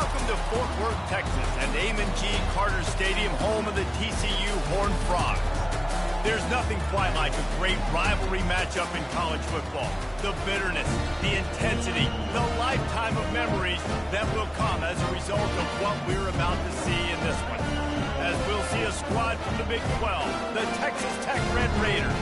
Welcome to Fort Worth, Texas, and Amon G. Carter Stadium, home of the TCU Horned Frogs. There's nothing quite like a great rivalry matchup in college football. The bitterness, the intensity, the lifetime of memories that will come as a result of what we're about to see in this one. As we'll see a squad from the Big 12, the Texas Tech Red Raiders,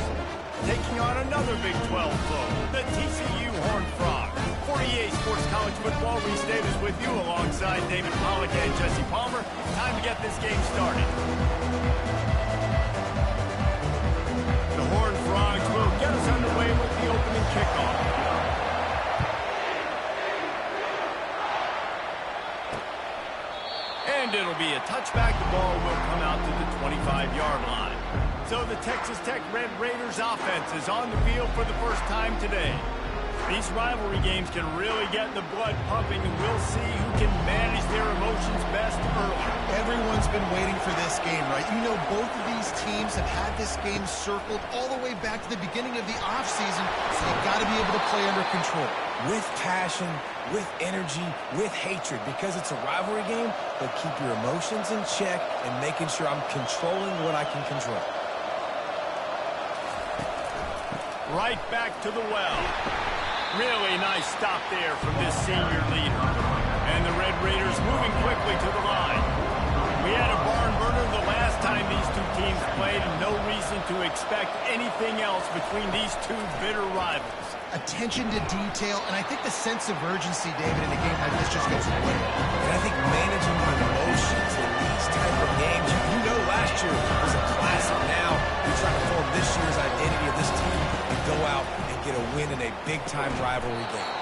taking on another Big 12 foe, the TCU Horned Frogs. For EA Sports College Football, Reese Davis with you alongside David Pollack and Jesse Palmer. Time to get this game started. The Horned Frogs will get us underway with the opening kickoff. And it'll be a touchback. The ball will come out to the 25-yard line. So the Texas Tech Red Raiders offense is on the field for the first time today. These rivalry games can really get the blood pumping, and we'll see who can manage their emotions best early. Everyone's been waiting for this game, right? You know, both of these teams have had this game circled all the way back to the beginning of the offseason, so you've got to be able to play under control. With passion, with energy, with hatred, because it's a rivalry game, but keep your emotions in check and making sure I'm controlling what I can control. Right back to the well. Really nice stop there from this senior leader. And the Red Raiders moving quickly to the line. We had a barn burner the last time these two teams played, and no reason to expect anything else between these two bitter rivals. Attention to detail, and I think the sense of urgency, David, in a game like this just goes away. And I think managing your emotions in these type of games, you know last year was a classic. Now we try to form this year's identity of this team and go out and get a win in a big-time rivalry game.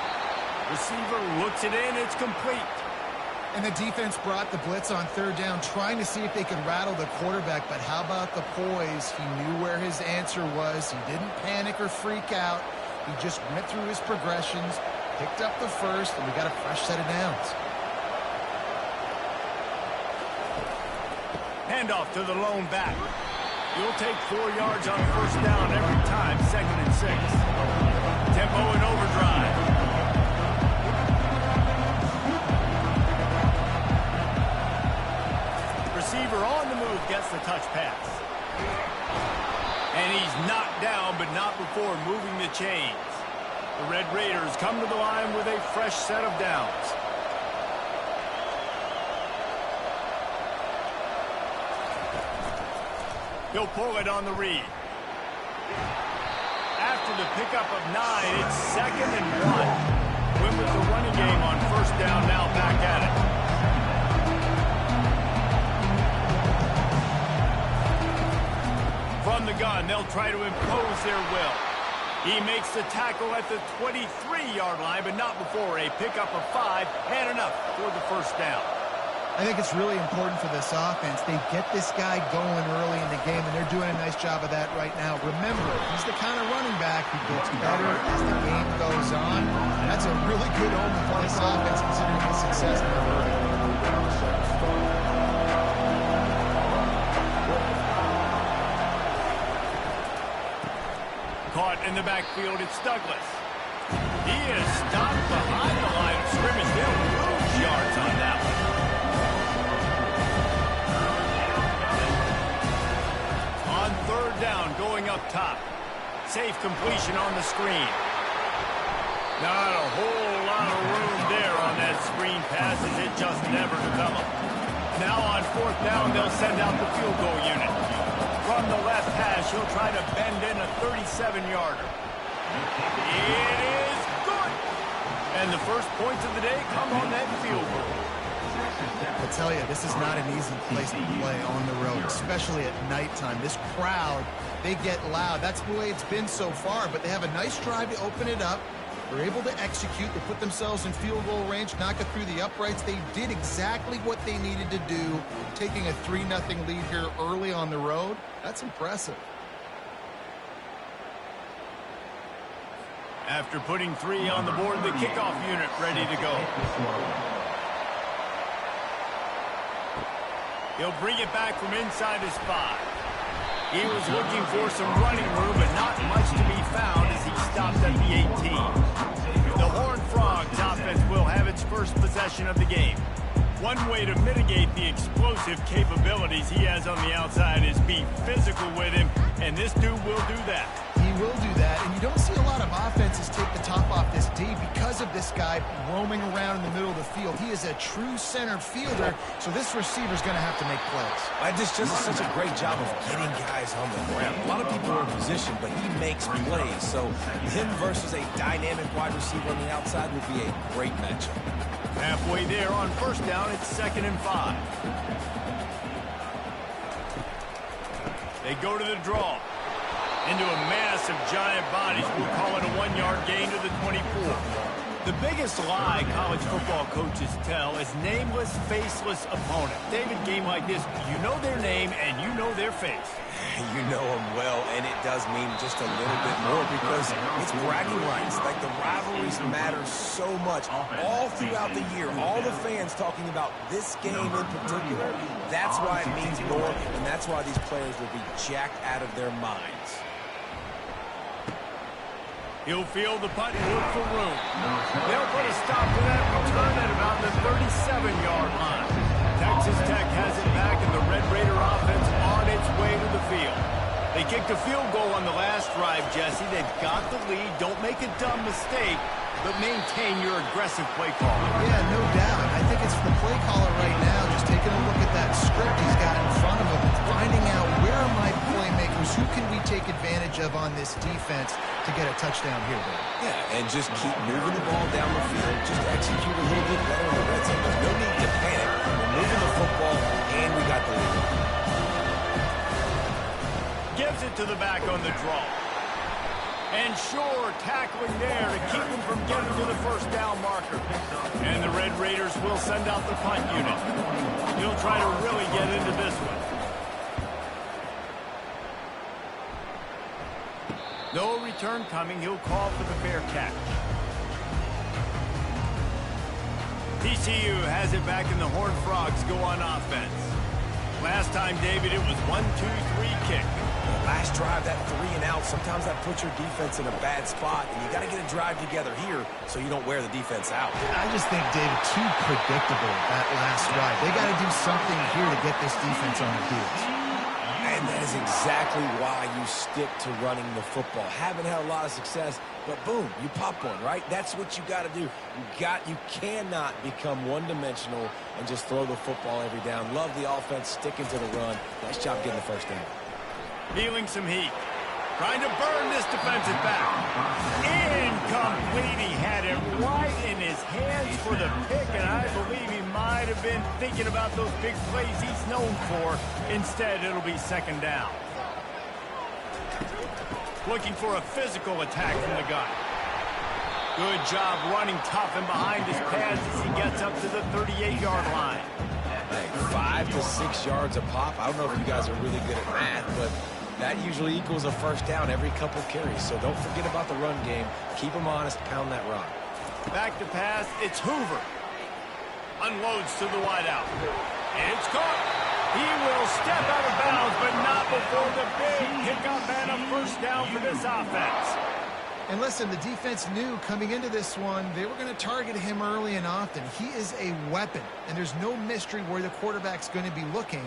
Receiver looks it in, it's complete. And the defense brought the blitz on third down, trying to see if they could rattle the quarterback, but how about the poise? He knew where his answer was. He didn't panic or freak out. He just went through his progressions, picked up the first, and we got a fresh set of downs. Handoff to the lone back. You'll take 4 yards on first down every time, 2nd and 6. Tempo and overdrive. Receiver on the move gets the touch pass. And he's knocked down, but not before moving the chains. The Red Raiders come to the line with a fresh set of downs. He'll pull it on the read. After the pickup of 9, it's 2nd and 1. Win with the running game on first down, now back at it. From the gun, they'll try to impose their will. He makes the tackle at the 23-yard line, but not before a pickup of 5 and enough for the first down. I think it's really important for this offense. They get this guy going early in the game, and they're doing a nice job of that right now. Remember, he's the kind of running back who gets better as the game goes on. That's a really good omen for this offense, considering the success they're earning. Caught in the backfield, it's Douglas. He is stopped behind the line of scrimmage. They'll lose yards on that one. On third down, going up top. Safe completion on the screen. Not a whole lot of room there on that screen pass, as it just never developed. Now on fourth down, they'll send out the field goal unit. From the left hash, he'll try to bend in a 37-yarder. It is good! And the first points of the day come on that field goal. I tell you, this is not an easy place to play on the road, especially at nighttime. This crowd, they get loud. That's the way it's been so far, but they have a nice drive to open it up. They're able to execute. They put themselves in field goal range, knock it through the uprights. They did exactly what they needed to do, taking a 3-0 lead here early on the road. That's impressive. After putting 3 on the board, the kickoff unit ready to go. He'll bring it back from inside his 5. He was looking for some running room, but not much to be found as he stopped at the 18. The Horned Frogs offense will have its first possession of the game. One way to mitigate the explosive capabilities he has on the outside is be physical with him, and this dude will do that. He will do that, and you don't see a lot of offenses take the top off this D because of this guy roaming around in the middle of the field. He is a true center fielder, so this receiver's going to have to make plays. This just such a great job of getting guys on the ground. A lot of people are in position, but he makes plays, so him versus a dynamic wide receiver on the outside would be a great matchup. Halfway there on first down, it's 2nd and 5. They go to the draw. Into a mass of giant bodies. We'll call it a 1-yard gain to the 24. The biggest lie college football coaches tell is nameless, faceless opponent. David, game like this, you know their name and you know their face. You know them well, and it does mean just a little bit more because it's bragging rights. Like, the rivalries matter so much all throughout the year. All the fans talking about this game in particular, that's why it means more, and that's why these players will be jacked out of their minds. He'll field the punt and look for room. They'll put a stop to that return at about the 37-yard line. Texas Tech has it back, and the Red Raider offense on its way to the field. They kicked a field goal on the last drive, Jesse. They've got the lead. Don't make a dumb mistake, but maintain your aggressive play calling. Yeah, no doubt. I think it's the play caller right now just taking a look at that script he's got in front of him and finding out where are my playmakers, who can we take advantage of on this defense to get a touchdown here, Dave. Yeah, and just keep moving the ball down the field. Just execute a little bit better in the red zone. There's no need to panic. We're moving the football, and we got the lead. Gives it to the back on the draw. And sure, tackling there to keep them from getting to the first down marker. And the Red Raiders will send out the punt unit. He'll try to really get into this one. No return coming. He'll call for the fair catch. TCU has it back, and the Horned Frogs go on offense. Last time, David, it was 1-2-3 kick. Last drive, that 3 and out, sometimes that puts your defense in a bad spot, and you got to get a drive together here so you don't wear the defense out. I just think, David, too predictable that last drive. They got to do something here to get this defense on their heels. And that is exactly why you stick to running the football. Haven't had a lot of success, but boom, you pop one, right? That's what you got to do. You cannot become one-dimensional and just throw the football every down. Love the offense, sticking to the run. Nice job getting the first down. Feeling some heat. Trying to burn this defensive back. Incomplete. He had it right in his hands for the pick, and I believe he might have been thinking about those big plays he's known for. Instead, it'll be 2nd down. Looking for a physical attack from the gun. Good job running tough and behind his pads as he gets up to the 38-yard line. Hey, 5 to 6 yards a pop. I don't know if you guys are really good at math, but that usually equals a first down every couple carries. So don't forget about the run game. Keep them honest. Pound that rock. Back to pass. It's Hoover. Unloads to the wideout. It's caught. He will step out of bounds, but not before the big pickup and a first down for this offense. And listen, the defense knew coming into this one, they were going to target him early and often. He is a weapon, and there's no mystery where the quarterback's going to be looking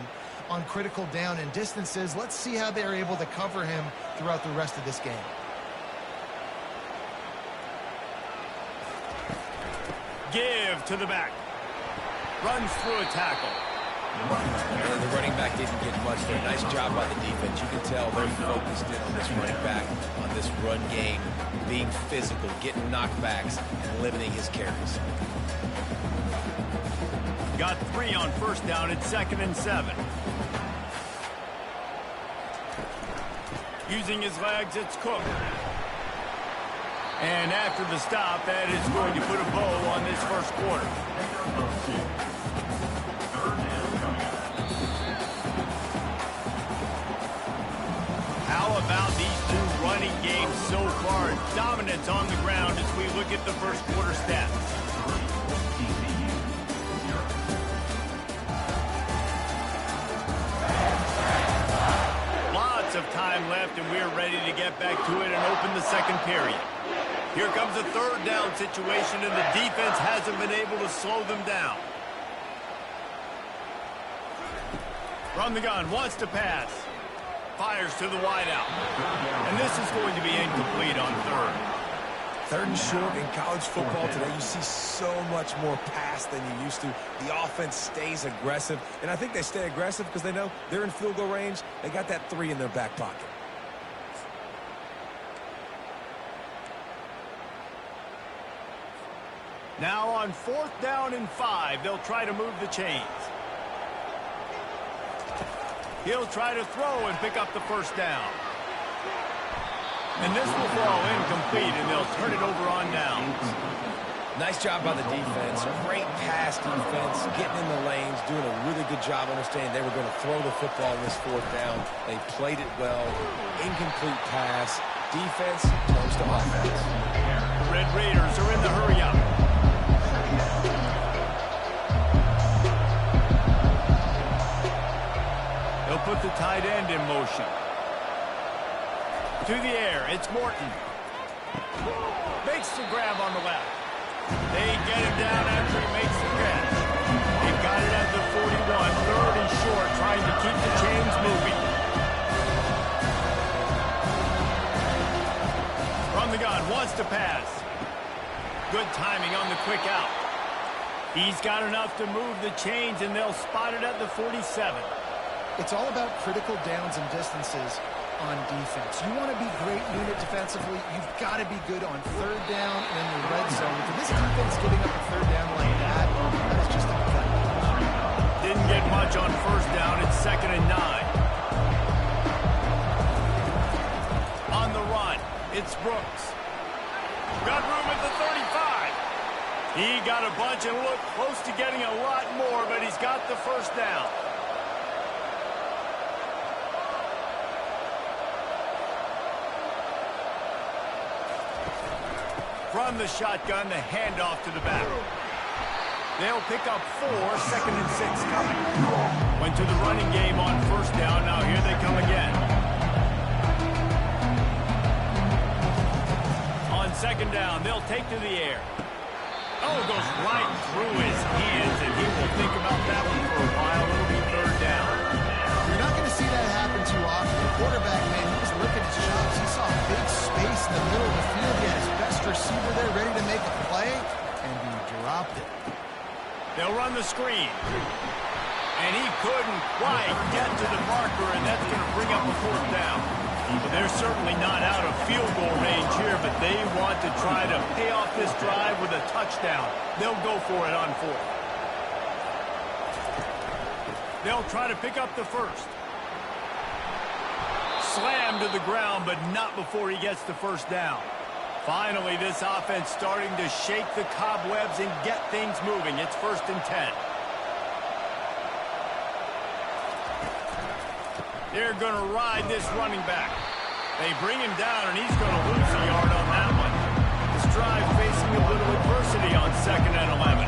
on critical down and distances. Let's see how they're able to cover him throughout the rest of this game. Give to the back. Runs through a tackle. And the running back didn't get much there. Nice job by the defense. You can tell they're focused in on this running back, on this run game, being physical, getting knockbacks, and limiting his carries. Got 3 on first down. It's 2nd and 7. Using his legs, it's Cook. And after the stop, that is going to put a bow on this first quarter. How about these two running games so far? Dominance on the ground as we look at the first quarter stats. Lots of time left, and we're ready to get back to it and open the second period. Here comes a 3rd down situation, and the defense hasn't been able to slow them down. From the gun, wants to pass. Fires to the wideout. And this is going to be incomplete on third. Third and short in college football today, you see so much more pass than you used to. The offense stays aggressive, and I think they stay aggressive because they know they're in field goal range. They got that 3 in their back pocket. Now on 4th down and 5, they'll try to move the chains. He'll try to throw and pick up the first down. And this will fall incomplete, and they'll turn it over on downs. Nice job by the defense. Great pass defense, getting in the lanes, doing a really good job understanding they were going to throw the football in this 4th down. They played it well. Incomplete pass. Defense turns to offense. The Red Raiders are in the hurry-up. They'll put the tight end in motion. To the air, it's Morton. Makes the grab on the left. They get him down after he makes the catch. They got it at the 41, 3rd and short, trying to keep the chains moving. From the gun, wants to pass. Good timing on the quick out. He's got enough to move the chains, and they'll spot it at the 47. It's all about critical downs and distances on defense. You want to be great unit defensively, you've got to be good on 3rd down and in the red zone. For this defense giving up a 3rd down like that is just unacceptable. Didn't get much on 1st down. It's 2nd and 9. On the run, it's Brooks. Got room at the 35. He got a bunch and looked close to getting a lot more, but he's got the first down. From the shotgun, the handoff to the back. They'll pick up 4, 2nd and 6 coming. Went to the running game on 1st down. Now here they come again. On 2nd down, they'll take to the air. Oh, it goes right through his hands, and he will think about that one for a while. It'll be 3rd down. You're not going to see that happen too often. The quarterback, man, he was licking his chops. He saw a big space in the middle of the field. He had his best receiver there ready to make a play, and he dropped it. They'll run the screen. And he couldn't quite get to the marker, and that's going to bring up a 4th down. Well, they're certainly not out of field goal range here, but they want to try to pay off this drive with a touchdown. They'll go for it on 4th. They'll try to pick up the first. Slammed to the ground, but not before he gets the first down. Finally, this offense starting to shake the cobwebs and get things moving. It's 1st and 10. They're going to ride this running back. They bring him down, and he's going to lose a yard on that one. This drive facing a little adversity on 2nd and 11.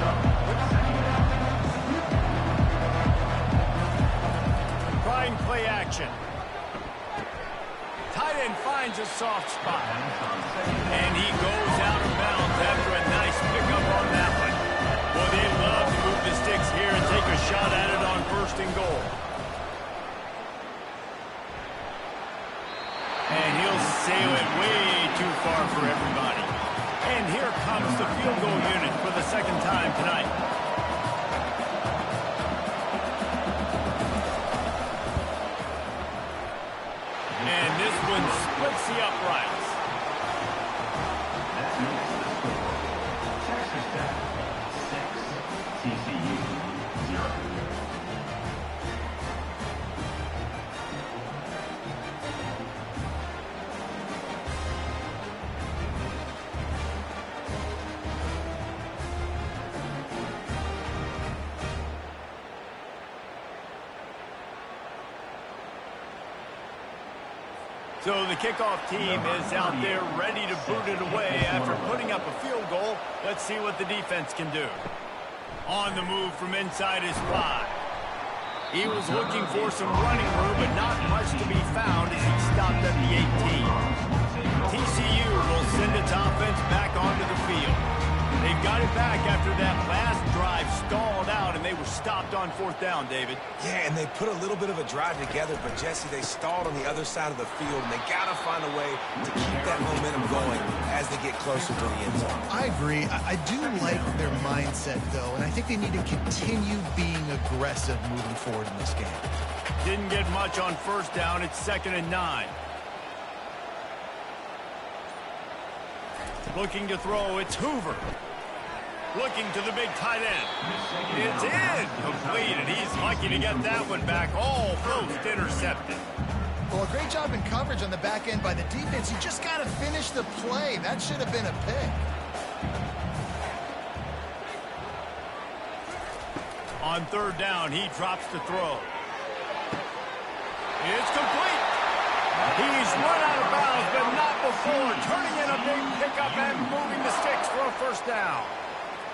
Trying play action. Tight end finds a soft spot. And he goes out of bounds after a nice pickup on that one. Well, they love to move the sticks here and take a shot at it on 1st and goal. And he'll sail it way too far for everybody. And here comes the field goal unit for the 2nd time tonight. And this one splits the uprights. Texas Tech 6, TCU 0. So the kickoff team is out there ready to boot it away after putting up a field goal. Let's see what the defense can do. On the move from inside his 5. He was looking for some running room, but not much to be found as he stopped at the 18. TCU will send its offense back onto the field. They've got it back after that last drive stalled out, and they were stopped on fourth down, David. Yeah, and they put a little bit of a drive together, but Jesse, they stalled on the other side of the field, and they got to find a way to keep that momentum going as they get closer to the end zone. I agree. I do like their mindset, though, and I think they need to continue being aggressive moving forward in this game. Didn't get much on first down. It's 2nd and 9. Looking to throw, it's Hoover. Looking to the big tight end. It's incomplete, and he's lucky to get that one back. Almost intercepted. Well, a great job in coverage on the back end by the defense. You just got to finish the play. That should have been a pick. On third down, he drops to throw. It's complete. He's run out of bounds, but not before. Turning in a big pickup and moving the sticks for a first down.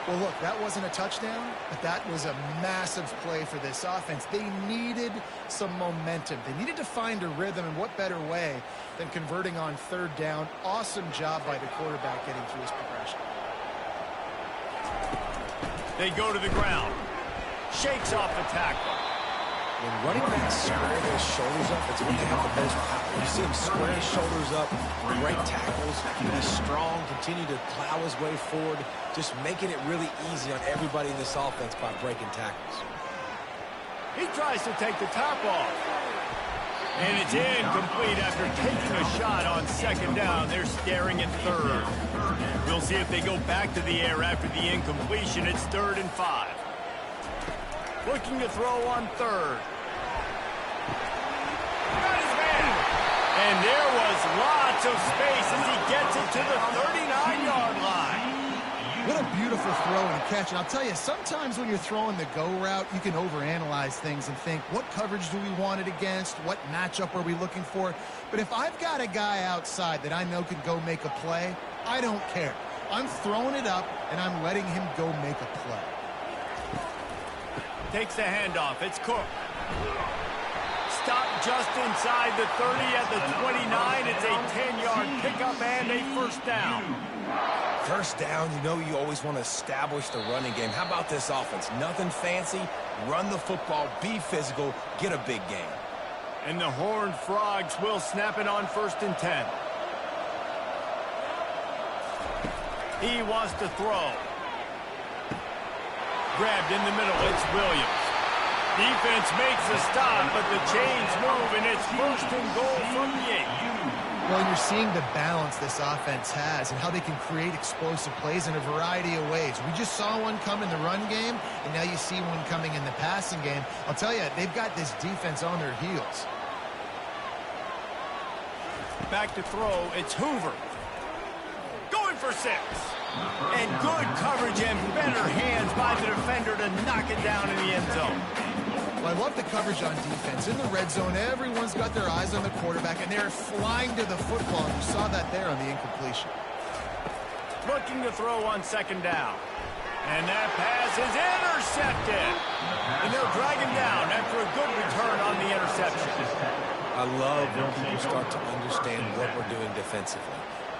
Well, look, that wasn't a touchdown, but that was a massive play for this offense. They needed some momentum. They needed to find a rhythm, and what better way than converting on third down. Awesome job by the quarterback getting through his progression. They go to the ground. Shakes off the tackle. When running backs square their shoulders up, that's when they have the most power. You see him square his shoulders up, great tackles, he's strong, continue to plow his way forward, just making it really easy on everybody in this offense by breaking tackles. He tries to take the top off. And it's incomplete after taking a shot on second down. They're staring at third. We'll see if they go back to the air after the incompletion. It's 3rd and 5. Looking to throw on third. Got his man. And there was lots of space as he gets it to the 39-yard line. What a beautiful throw and catch. And I'll tell you, sometimes when you're throwing the go route, you can overanalyze things and think, what coverage do we want it against? What matchup are we looking for? But if I've got a guy outside that I know can go make a play, I don't care. I'm throwing it up, and I'm letting him go make a play. Takes the handoff. It's Cook. Stop just inside the 30 at the 29. It's a 10-yard pickup and a first down. First down, you know you always want to establish the running game. How about this offense? Nothing fancy. Run the football, be physical, get a big gain. And the Horned Frogs will snap it on 1st and 10. He wants to throw. Grabbed in the middle, it's Williams. Defense makes a stop, but the chains move, and it's 1st and goal from the 8. Well, you're seeing the balance this offense has and how they can create explosive plays in a variety of ways. We just saw one come in the run game, and now you see one coming in the passing game. I'll tell you, they've got this defense on their heels. Back to throw, it's Hoover. Going for 6. And good coverage and better hands by the defender to knock it down in the end zone. Well, I love the coverage on defense. In the red zone, everyone's got their eyes on the quarterback, and they're flying to the football. You saw that there on the incompletion. Looking to throw on 2nd down. And that pass is intercepted. And they'll drag him down after a good return on the interception. I love when people start to understand what we're doing defensively.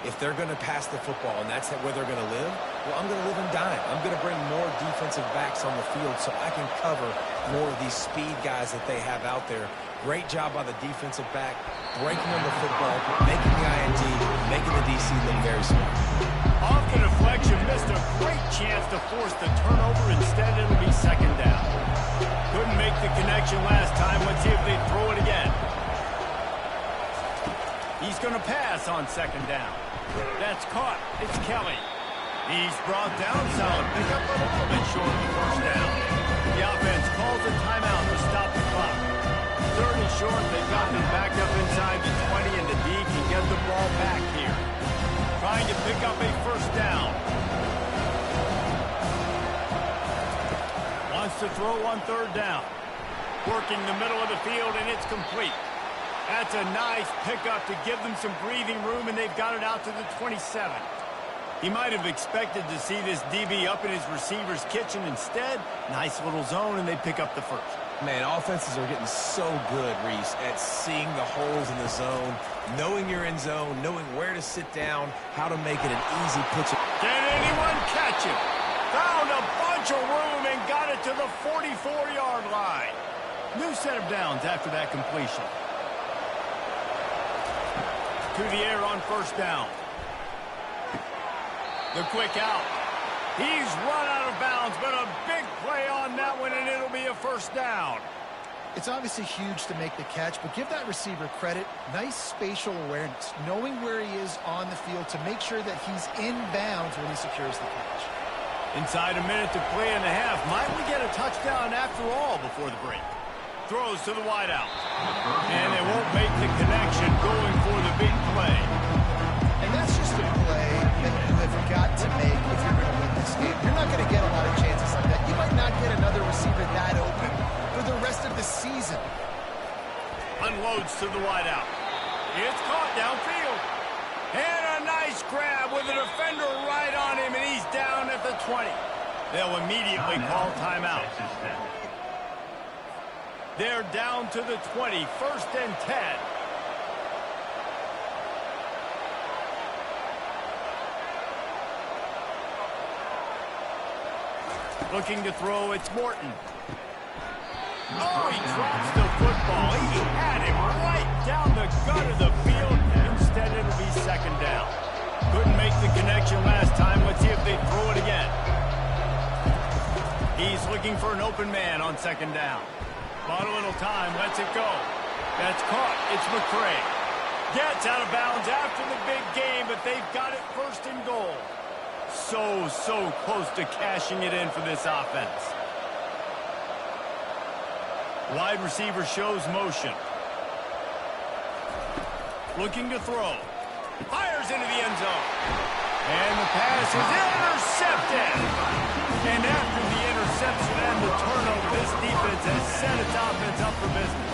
If they're going to pass the football and that's where they're going to live, well, I'm going to live and dime. I'm going to bring more defensive backs on the field so I can cover more of these speed guys that they have out there. Great job by the defensive back, breaking on the football, making the INT, making the DC look very smart. Off the deflection, missed a great chance to force the turnover. Instead, it'll be 2nd down. Couldn't make the connection last time. Let's see if they throw it again. He's going to pass on 2nd down. That's caught. It's Kelly. He's brought down. Solid pickup, but a little bit short of the first down. The offense calls a timeout to stop the clock. 3rd and short. They've got them backed up inside the 20, and the D can get the ball back here. Trying to pick up a first down. Wants to throw on 3rd down. Working the middle of the field, and it's complete. That's a nice pickup to give them some breathing room, and they've got it out to the 27. He might have expected to see this DB up in his receiver's kitchen. Instead, nice little zone, and they pick up the first. Man, offenses are getting so good, Reese, at seeing the holes in the zone, knowing you're in zone, knowing where to sit down, how to make it an easy pitch. Can anyone catch him? Found a bunch potential room and got it to the 44-yard line. New set of downs after that completion. To the air on first down. The quick out. He's run out of bounds, but a big play on that one, and it'll be a first down. It's obviously huge to make the catch, but give that receiver credit. Nice spatial awareness, knowing where he is on the field to make sure that he's in bounds when he secures the catch. Inside a minute to play and a half. Might we get a touchdown after all before the break? Throws to the wideout. And they won't make the connection going for the big play. And that's just a play that you have got to make if you're going to win this game. You're not going to get a lot of chances like that. You might not get another receiver that open for the rest of the season. Unloads to the wideout. It's caught downfield. And a nice grab with a defender right on him, and he's down at the 20. They'll immediately call timeout. They're down to the 20, 1st and 10. Looking to throw, it's Morton. Oh, he drops the football. He had him right down the gut of the field. Instead, it'll be 2nd down. Couldn't make the connection last time. Let's see if they throw it again. He's looking for an open man on 2nd down. Bought a little time, lets it go. That's caught. It's McCray. Gets out of bounds after the big game, but they've got it 1st and goal. So close to cashing it in for this offense. Wide receiver shows motion. Looking to throw. Fires into the end zone. And the pass is intercepted. And after the interception and the turnover, this defense has set its offense up for business.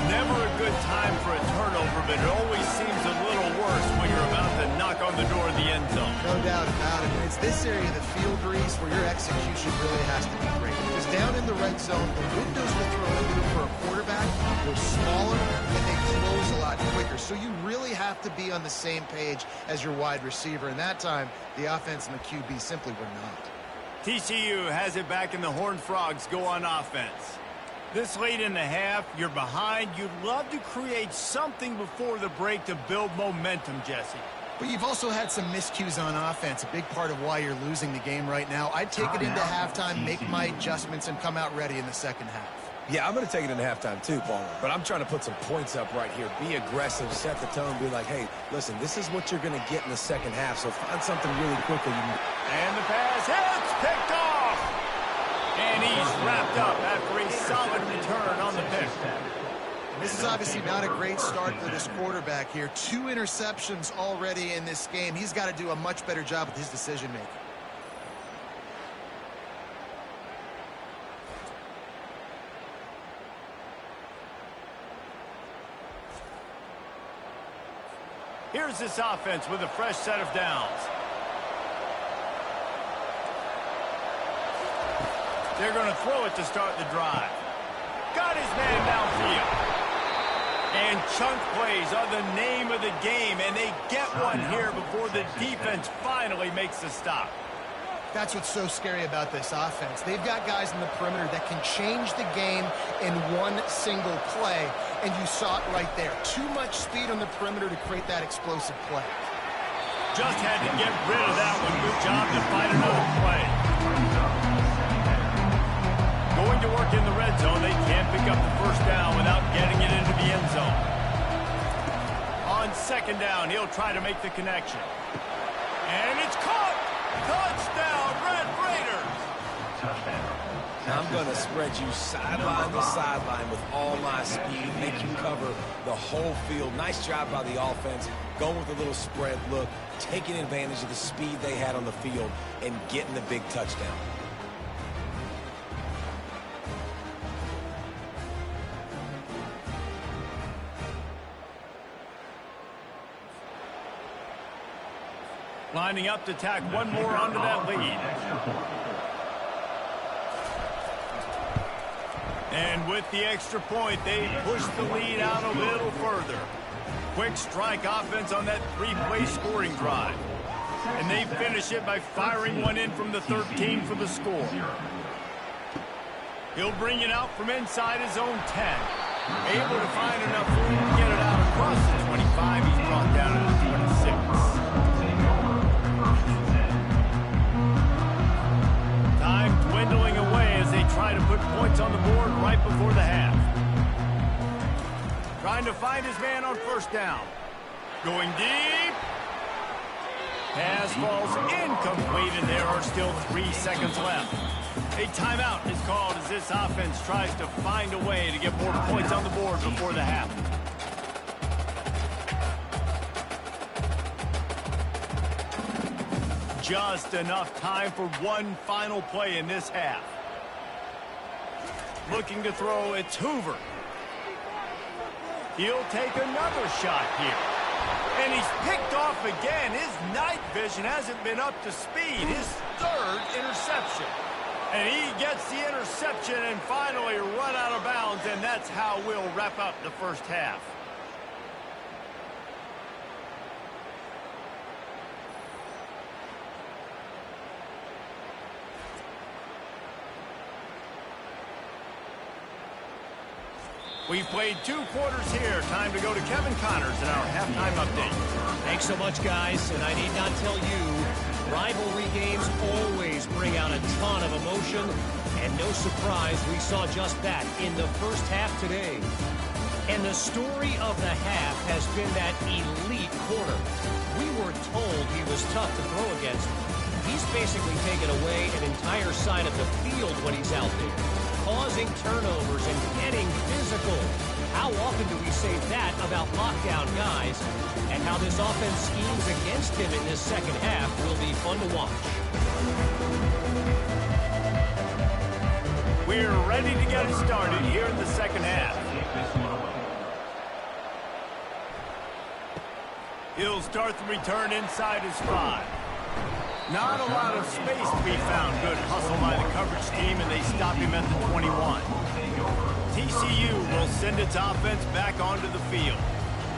Never a good time for a turnover, but it always seems a little worse when you're about to knock on the door of the end zone. No doubt about it. And it's this area of the field, Reese, where your execution really has to be great. Because down in the red zone, the windows that throw into for a quarterback, they're smaller and they close a lot quicker. So you really have to be on the same page as your wide receiver. And that time, the offense and the QB simply were not. TCU has it back, and the Horned Frogs go on offense. This late in the half, you're behind. You'd love to create something before the break to build momentum, Jesse. But you've also had some miscues on offense, a big part of why you're losing the game right now. I'd take it into halftime, make my adjustments, and come out ready in the 2nd half. Yeah, I'm going to take it into halftime too, Palmer. But I'm trying to put some points up right here. Be aggressive, set the tone, be like, hey, listen, this is what you're going to get in the 2nd half, so find something really quickly. And the pass hits, picked off. And he's wrapped up after a solid return on the pick. This is obviously not a great start for this quarterback here. 2 interceptions already in this game. He's got to do a much better job with his decision-making. Here's this offense with a fresh set of downs. They're going to throw it to start the drive. Got his man downfield. And chunk plays are the name of the game, and they get one here before the defense finally makes the stop. That's what's so scary about this offense. They've got guys in the perimeter that can change the game in one single play, and you saw it right there. Too much speed on the perimeter to create that explosive play. Just had to get rid of that one. Good job to find another play. Going to work in the red zone, they can't pick up the 1st down without getting it into the end zone. On 2nd down, he'll try to make the connection. And it's caught! Touchdown, Red Raiders! I'm going to spread you sideline to sideline with all my speed, make you cover the whole field. Nice job by the offense, going with a little spread look, taking advantage of the speed they had on the field, and getting the big touchdown. Lining up to tack one more onto that lead. And with the extra point, they push the lead out a little further. Quick strike offense on that 3-play scoring drive. And they finish it by firing one in from the 13 for the score. He'll bring it out from inside his own 10. Able to find enough room to get it out across the 25. He's brought down to the 26. Time dwindling away as they try to put points on the board right before the half. Trying to find his man on first down. Going deep. Pass falls incomplete, and there are still 3 seconds left. A timeout is called as this offense tries to find a way to get more points on the board before the half. Just enough time for one final play in this half. Looking to throw, it's Hoover. He'll take another shot here. And he's picked off again. His night vision hasn't been up to speed. His 3rd interception. And he gets the interception and finally run out of bounds, and that's how we'll wrap up the first half. We've played 2 quarters here. Time to go to Kevin Connors in our halftime update. Thanks so much, guys. And I need not tell you, rivalry games always bring out a ton of emotion. And no surprise, we saw just that in the first half today. And the story of the half has been that elite corner. We were told he was tough to throw against. He's basically taken away an entire side of the field when he's out there, causing turnovers and getting physical. How often do we say that about lockdown guys? And how this offense schemes against him in this second half will be fun to watch. We're ready to get it started here in the second half. He'll start the return inside his 5. Not a lot of space to be found. Good hustle by the coverage team, and they stop him at the 21. TCU will send its offense back onto the field.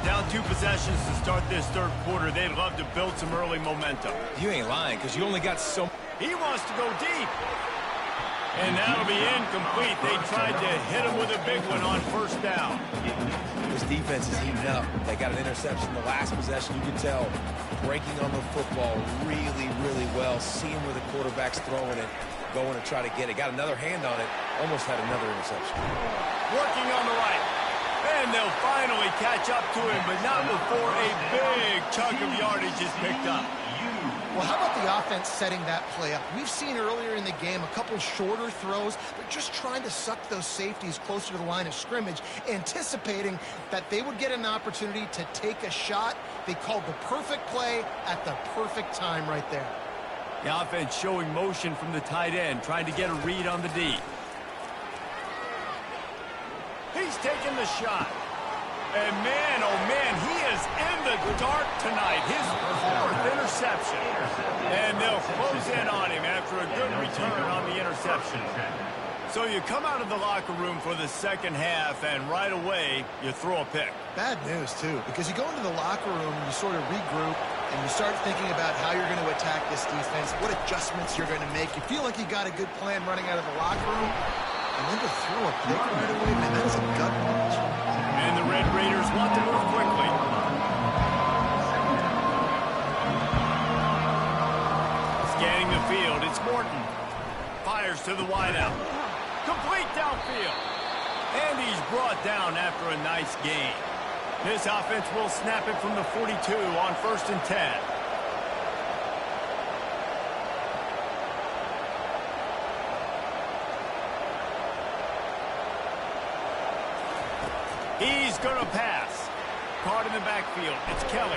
Down 2 possessions to start this 3rd quarter. They'd love to build some early momentum. You ain't lying, because you only got so... He wants to go deep. And that'll be incomplete. They tried to hit him with a big one on first down. This defense is heating up. They got an interception the last possession. You can tell breaking on the football really, really well. Seeing where the quarterback's throwing it, going to try to get it. Got another hand on it. Almost had another interception. Working on the right. And they'll finally catch up to him, but not before a big chunk of yardage is picked up. Well, how about the offense setting that play up? We've seen earlier in the game a couple shorter throws. They're just trying to suck those safeties closer to the line of scrimmage, anticipating that they would get an opportunity to take a shot. They called the perfect play at the perfect time right there. The offense showing motion from the tight end, trying to get a read on the D. He's taking the shot. And man, oh man, he is in the dark tonight. His 4th interception. And they'll close in on him after a good return on the interception. So you come out of the locker room for the second half, and right away, you throw a pick. Bad news, too, because you go into the locker room and you sort of regroup, and you start thinking about how you're going to attack this defense, what adjustments you're going to make. You feel like you got a good plan running out of the locker room, and then to throw a pick right away, man, that's a gut punch. And the Red Raiders want to move quickly. Scanning the field, it's Morton. Fires to the wideout. Complete downfield. And he's brought down after a nice gain. This offense will snap it from the 42 on 1st and 10. He's going to pass. Caught in the backfield. It's Kelly.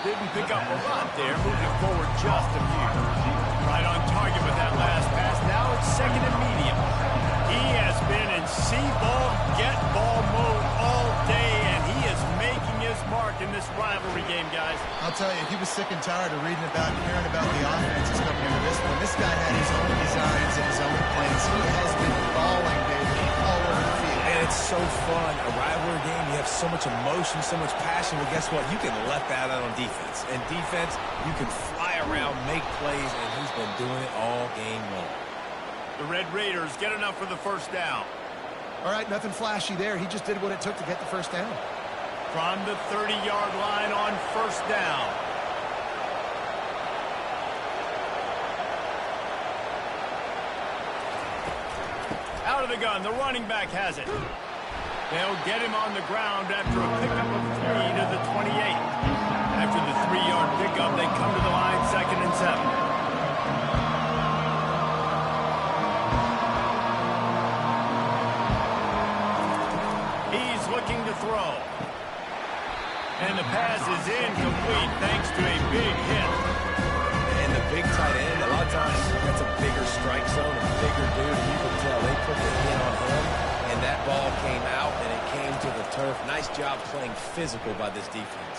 Didn't pick up a lot there. Moving forward just a few. Right on target with that last pass. Now it's 2nd and medium. He has been in see-ball, get-ball mode all day, and he is making his mark in this rivalry game, guys. I'll tell you, he was sick and tired of reading about and hearing about the offenses coming into this one. This guy had his own designs and his own plans. He has been balling, David, all over the field. And It's so fun. A rivalry game, you have so much emotion, so much passion. Well, guess what? You can let that out on defense. And defense, you can fly around, make plays, and he's been doing it all game long. The Red Raiders get enough for the first down. All right, nothing flashy there. He just did what it took to get the first down. From the 30-yard line on first down. Out of the gun, the running back has it. They'll get him on the ground after a pickup of 3 to the 28. After the 3-yard pickup, they come to the line, 2nd and 7. Looking to throw. And the pass is incomplete thanks to a big hit. And the big tight end, a lot of times that's a bigger strike zone, a bigger dude. You can tell they put the hit on him, and that ball came out, and it came to the turf. Nice job playing physical by this defense.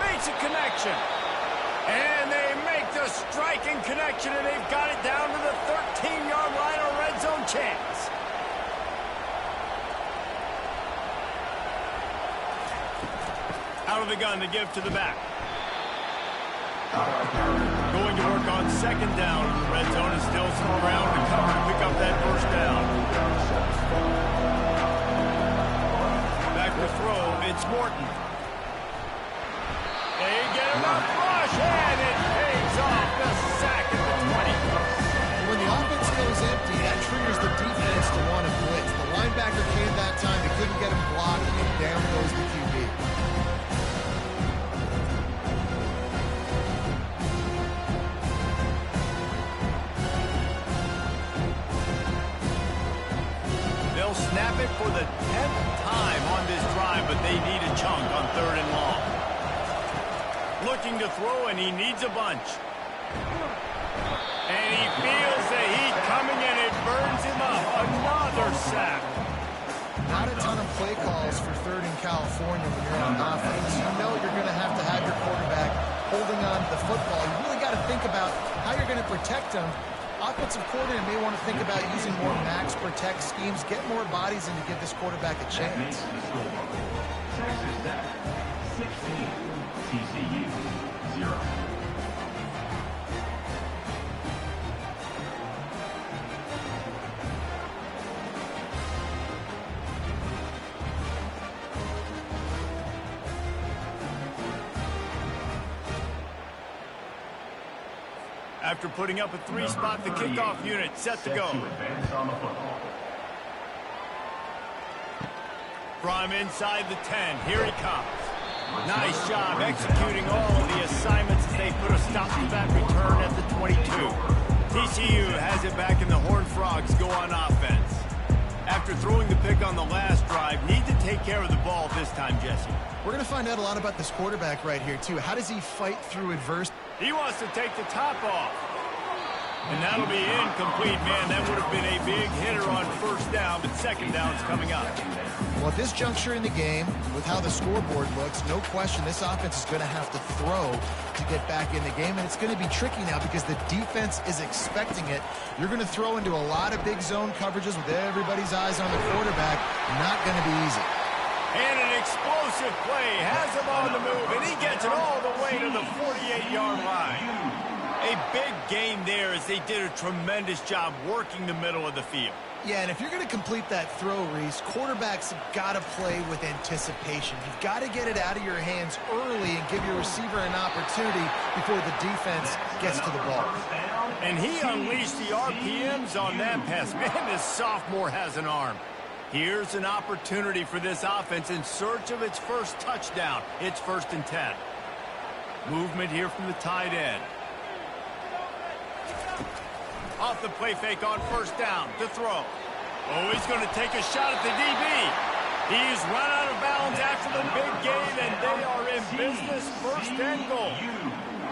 Makes a connection. And they make the striking connection, and they've got it down to the 13-yard line, a red zone chance. Out of the gun to give to the back. Going to work on 2nd down. The red zone is still some ground to cover to pick up that first down. Back to throw. It's Morton. They get him up rush, and it pays off the sack at the 20. When the offense goes empty, that triggers the defense to want to blitz. The linebacker came that time. They couldn't get him blocked, and down goes the QB. Snap it for the 10th time on this drive, but they need a chunk on 3rd and long. Looking to throw, and he needs a bunch. And he feels the heat coming, and it burns him up. Another sack. Not a ton of play calls for 3rd in California when you're on offense. You know you're going to have your quarterback holding on to the football. You really got to think about how you're going to protect him. Offensive coordinator may want to think about using more max protect schemes, get more bodies in to give this quarterback a chance. Texas Tech, 16, TCU, 0. After putting up a 3-spot, the kickoff unit set to go. From inside the 10, here he comes. Nice job executing all of the assignments as they put a stop to that return at the 22. TCU has it back, and the Horned Frogs go on offense. After throwing the pick on the last drive, need to take care of the ball this time, Jesse. We're going to find out a lot about this quarterback right here, too. How does he fight through adversity? He wants to take the top off. And that'll be incomplete, man. That would have been a big hitter on first down, but 2nd down's coming up. Well, at this juncture in the game, with how the scoreboard looks, no question this offense is going to have to throw to get back in the game, and it's going to be tricky now because the defense is expecting it. You're going to throw into a lot of big zone coverages with everybody's eyes on the quarterback. Not going to be easy. And an explosive play has him on the move, and he gets it all the way to the 48-yard line. A big game there as they did a tremendous job working the middle of the field. Yeah, and if you're going to complete that throw, Reese, quarterbacks have got to play with anticipation. You've got to get it out of your hands early and give your receiver an opportunity before the defense gets to the ball. And he unleashed the RPMs on that pass. Man, this sophomore has an arm. Here's an opportunity for this offense in search of its first touchdown. It's 1st and 10. Movement here from the tight end. Off the play fake on first down to throw. Oh, he's going to take a shot at the DB. He's run out of bounds after the big gain, and they are in business. 1st and goal.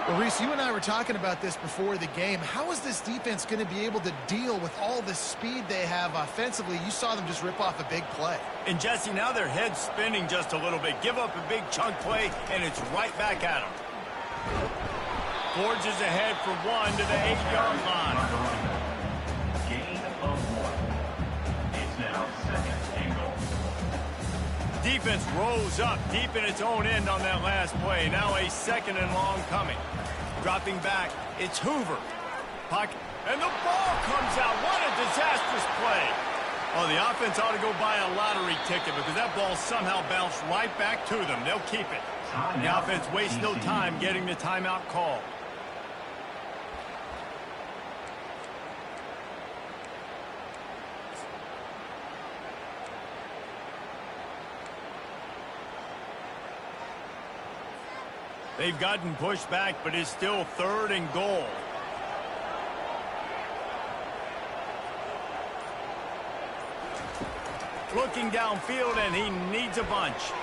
Well, Reese, you and I were talking about this before the game. How is this defense going to be able to deal with all the speed they have offensively? You saw them just rip off a big play. And, Jesse, now their head's spinning just a little bit. Give up a big chunk play, and it's right back at them. Forges ahead for 1 to the 8-yard line. Gain of 1. It's now 2nd defense rose up deep in its own end on that last play. Now a 2nd and long coming. Dropping back, it's Hoover. Pocket, and the ball comes out. What a disastrous play. Oh, the offense ought to go buy a lottery ticket because that ball somehow bounced right back to them. They'll keep it. The offense wastes no time getting the timeout call. They've gotten pushed back, but it's still 3rd and goal. Looking downfield, and he needs a bunch.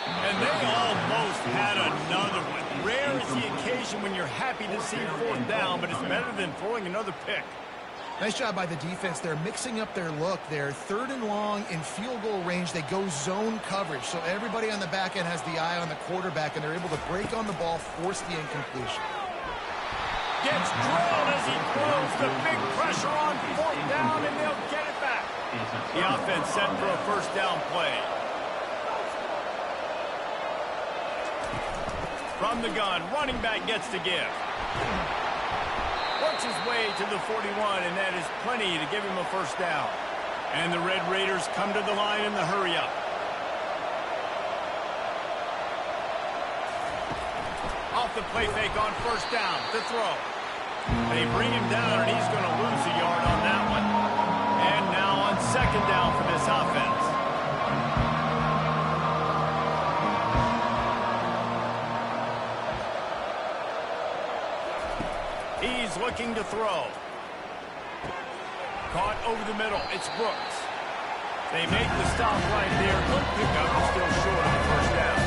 And they almost had another one. Rare is the occasion when you're happy to see 4th down, but it's better than throwing another pick. Nice job by the defense. They're mixing up their look. They're 3rd and long in field goal range. They go zone coverage. So everybody on the back end has the eye on the quarterback, and they're able to break on the ball, force the incompletion. Gets drilled as he throws the big pressure on 4th down, and they'll get it back. The offense set for a 1st down play. From the gun, running back gets to give. Works his way to the 41, and that is plenty to give him a 1st down. And the Red Raiders come to the line in the hurry-up. Off the play fake on 1st down to throw. They bring him down, and he's going to lose a yard on that one. And now on 2nd down for this offense. He's looking to throw. Caught over the middle. It's Brooks. They make the stop right there. Good pickup, but still short of the 1st down.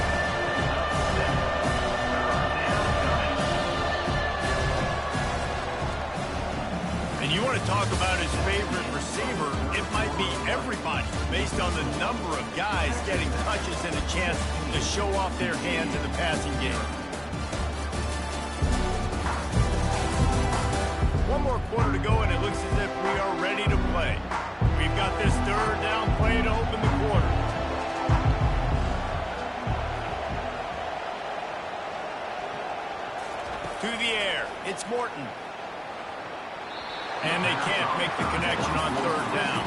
And you want to talk about his favorite receiver, it might be everybody based on the number of guys getting touches and a chance to show off their hands in the passing game. One more quarter to go, and it looks as if we are ready to play. We've got this 3rd down play to open the quarter. To the air, it's Morton. And they can't make the connection on 3rd down.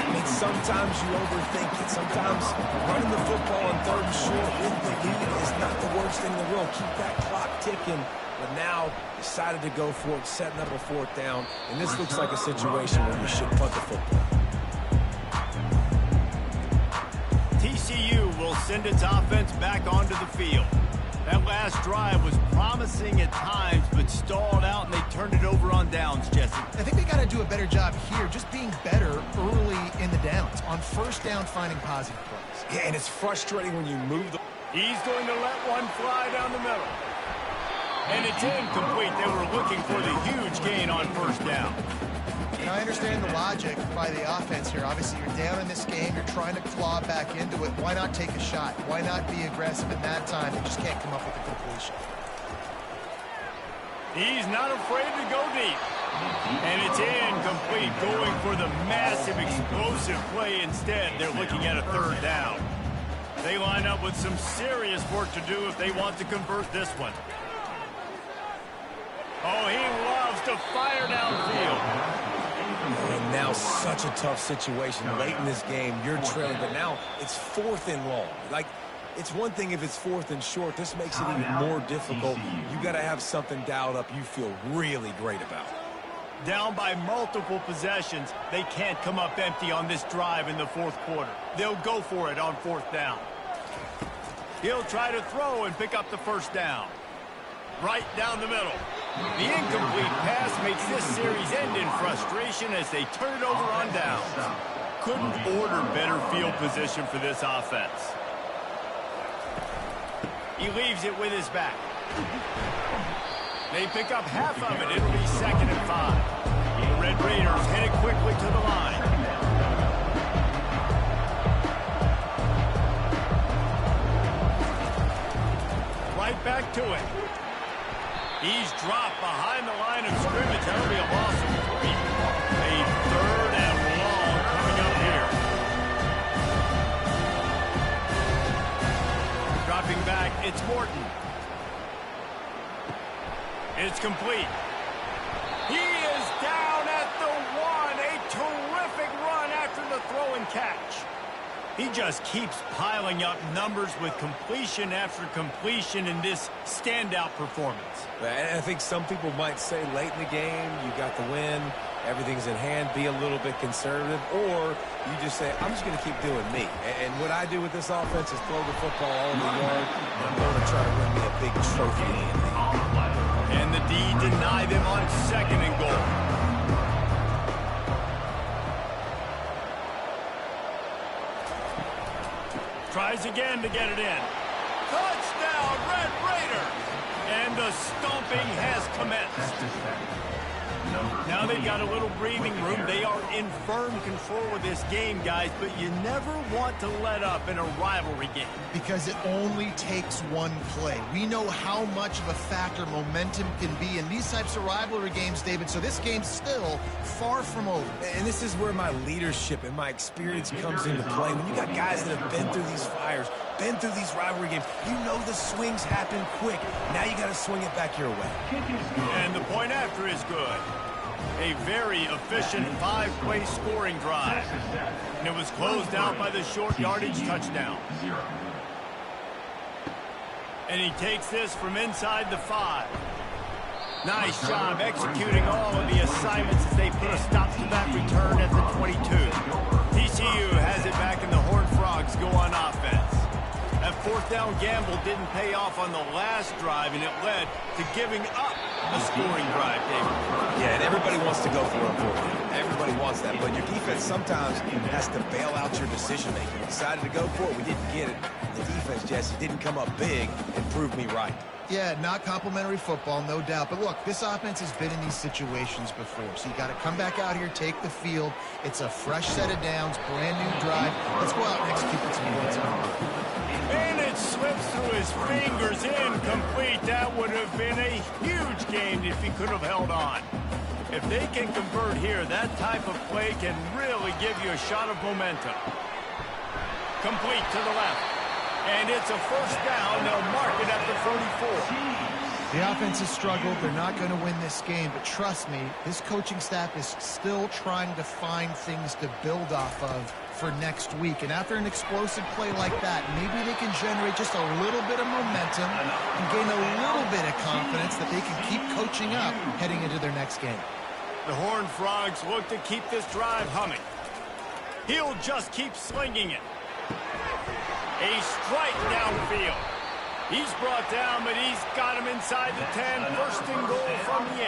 I mean, sometimes you overthink it. Sometimes running the football on 3rd and short with the lead is not the worst thing in the world. Keep that clock ticking. But now decided to go for it, setting up a 4th down. And this looks like a situation where you should punt the football. TCU will send its offense back onto the field. That last drive was promising at times, but stalled out, and they turned it over on downs, Jesse. I think they got to do a better job here, just being better early in the downs. On 1st down, finding positive plays. Yeah, and it's frustrating when you move the... He's going to let one fly down the middle. And it's incomplete. They were looking for the huge gain on 1st down. And I understand the logic by the offense here. Obviously, you're down in this game. You're trying to claw back into it. Why not take a shot? Why not be aggressive in that time? They just can't come up with a completion. He's not afraid to go deep. And it's incomplete, going for the massive, explosive play instead. They're looking at a 3rd down. They line up with some serious work to do if they want to convert this one. Oh, he loves to fire downfield. And now such a tough situation late in this game. You're trailing, but now it's 4th and long. Like, it's one thing if it's 4th and short. This makes it even more difficult. You got to have something dialed up you feel really great about. Down by multiple possessions, they can't come up empty on this drive in the 4th quarter. They'll go for it on 4th down. He'll try to throw and pick up the 1st down. Right down the middle. The incomplete pass makes this series end in frustration as they turn it over on downs. Couldn't order better field position for this offense. He leaves it with his back. They pick up half of it. It'll be 2nd and 5. The Red Raiders headed quickly to the line. Right back to it. He's dropped behind the line of scrimmage. That'll be a loss of 3. A 3rd and long coming up here. Dropping back, it's Morton. It's complete. He is down at the 1. A terrific run after the throw and catch. He just keeps piling up numbers with completion after completion in this standout performance. And I think some people might say late in the game, you got the win, everything's in hand, be a little bit conservative, or you just say, I'm just going to keep doing me. And what I do with this offense is throw the football all over the yard, and I'm going to try to win me a big trophy at the end of the game. And the D deny them on 2nd and goal. Tries again to get it in. Touchdown, Red Raiders! And the stomping has commenced. Now they've got a little breathing room. They are in firm control of this game, guys, but you never want to let up in a rivalry game. Because it only takes one play. We know how much of a factor momentum can be in these types of rivalry games, David, so this game's still far from over. And this is where my leadership and my experience comes into play. When you got guys that have been through these fires, been through these rivalry games, you know the swings happen quick. Now you got to swing it back your way. And the point after is good. A very efficient 5-play scoring drive. And it was closed out by the short yardage touchdown. And he takes this from inside the 5. Nice job executing all of the assignments as they put a stop to that return at the 22. TCU has it back and the Horned Frogs go on offense. That 4th down gamble didn't pay off on the last drive, and it led to giving up a scoring drive, David. Yeah, and everybody wants to go for it. Everybody wants that, but your defense sometimes has to bail out your decision-making. We decided to go for it. We didn't get it. The defense, Jesse, didn't come up big and prove me right. Yeah, not complimentary football, no doubt. But look, this offense has been in these situations before. So you got to come back out here, take the field. It's a fresh set of downs, brand new drive. Let's go out and execute with some points. And it slips through his fingers, incomplete. That would have been a huge gain if he could have held on. If they can convert here, that type of play can really give you a shot of momentum. Complete to the left. And it's a 1st down. They'll mark it at the 44. The offense has struggled. They're not going to win this game. But trust me, this coaching staff is still trying to find things to build off of for next week. And after an explosive play like that, maybe they can generate just a little bit of momentum and gain a little bit of confidence that they can keep coaching up heading into their next game. The Horned Frogs look to keep this drive humming. He'll just keep slinging it. A strike downfield. He's brought down, but he's got him inside the 10. 1st and goal from the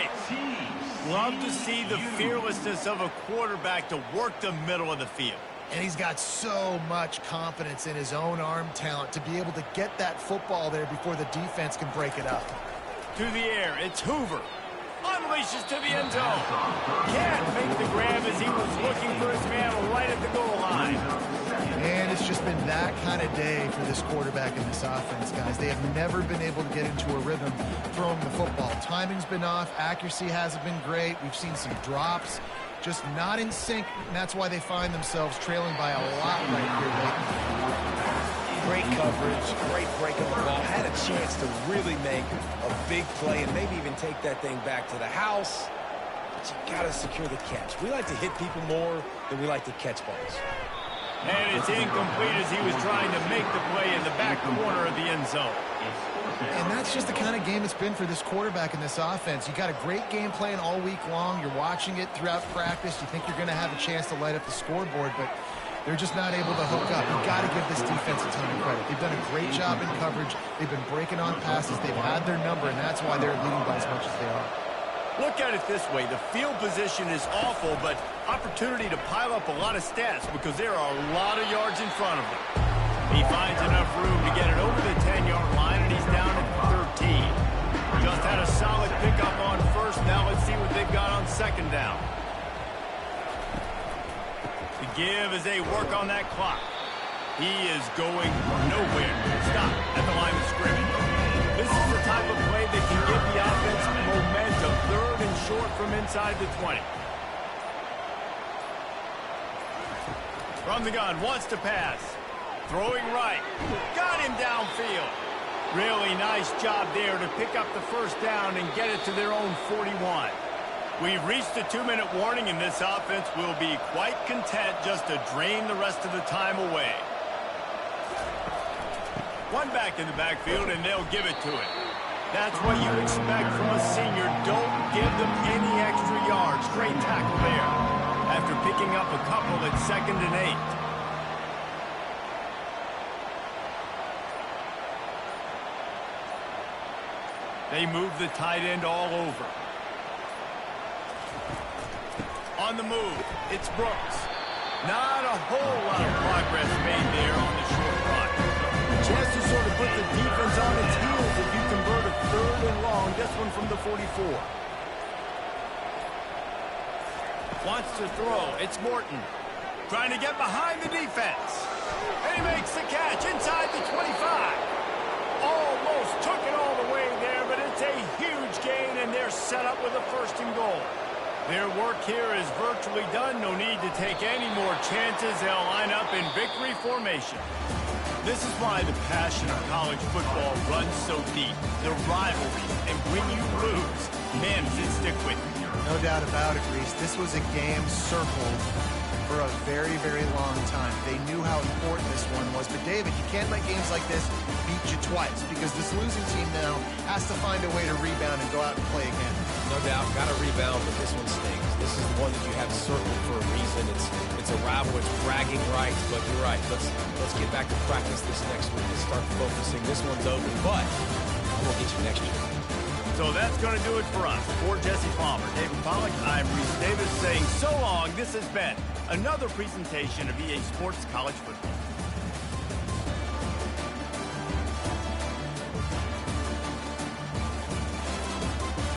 8. Love to see the fearlessness of a quarterback to work the middle of the field. And he's got so much confidence in his own arm talent to be able to get that football there before the defense can break it up. To the air, it's Hoover. Unleashes to the end zone. Can't make the grab as he was looking for his man right at the goal line. And it's just been that kind of day for this quarterback and this offense, guys. They have never been able to get into a rhythm throwing the football. Timing's been off. Accuracy hasn't been great. We've seen some drops. Just not in sync, and that's why they find themselves trailing by a lot right here lately. Great coverage, great break of the ball. Had a chance to really make a big play and maybe even take that thing back to the house. But you got to secure the catch. We like to hit people more than we like to catch balls. And it's incomplete as he was trying to make the play in the back corner of the end zone. And that's just the kind of game it's been for this quarterback and this offense. You got a great game plan all week long. You're watching it throughout practice. You think you're going to have a chance to light up the scoreboard, but they're just not able to hook up. You've got to give this defense a ton of credit. They've done a great job in coverage. They've been breaking on passes. They've had their number, and that's why they're leading by as much as they are. Look at it this way. The field position is awful, but opportunity to pile up a lot of stats because there are a lot of yards in front of them. He finds enough room to get it over the 10-yard line, and he's down at 13. Just had a solid pickup on 1st. Now let's see what they've got on 2nd down. The give as they work on that clock. He is going nowhere. Stop at the line of scrimmage. This is the type of play that can give the offense momentum. 3rd and short from inside the 20. From the gun, wants to pass. Throwing right. Got him downfield. Really nice job there to pick up the first down and get it to their own 41. We've reached a 2-minute warning, and this offense will be quite content just to drain the rest of the time away. One back in the backfield, and they'll give it to it. That's what you expect from a senior. Don't give them any extra yards. Great tackle there. After picking up a couple at 2nd and 8. They move the tight end all over. On the move, it's Brooks. Not a whole lot of progress made there on the short run. Chance to sort of put the defense on its heels if you convert a 3rd and long. This one from the 44. Wants to throw. It's Morton. Trying to get behind the defense. And he makes the catch inside the 25. Almost took it all the way there, but it's a huge gain, and they're set up with a 1st and goal. Their work here is virtually done. No need to take any more chances. They'll line up in victory formation. This is why the passion of college football runs so deep. The rivalry. And when you lose, man, does it stick with you. No doubt about it, Reese. This was a game circled for a very, very long time. They knew how important this one was. But, David, you can't let games like this beat you twice, because this losing team now has to find a way to rebound and go out and play again. No doubt, got to rebound, but this one stings. This is the one that you have circled for a reason. It's a rival. It's bragging rights, but you're right. Let's get back to practice this next week and start focusing. This one's open, but we'll get you next year. So that's going to do it for us. For Jesse Palmer, David Pollack, I'm Reese Davis saying so long. This has been another presentation of EA Sports College Football.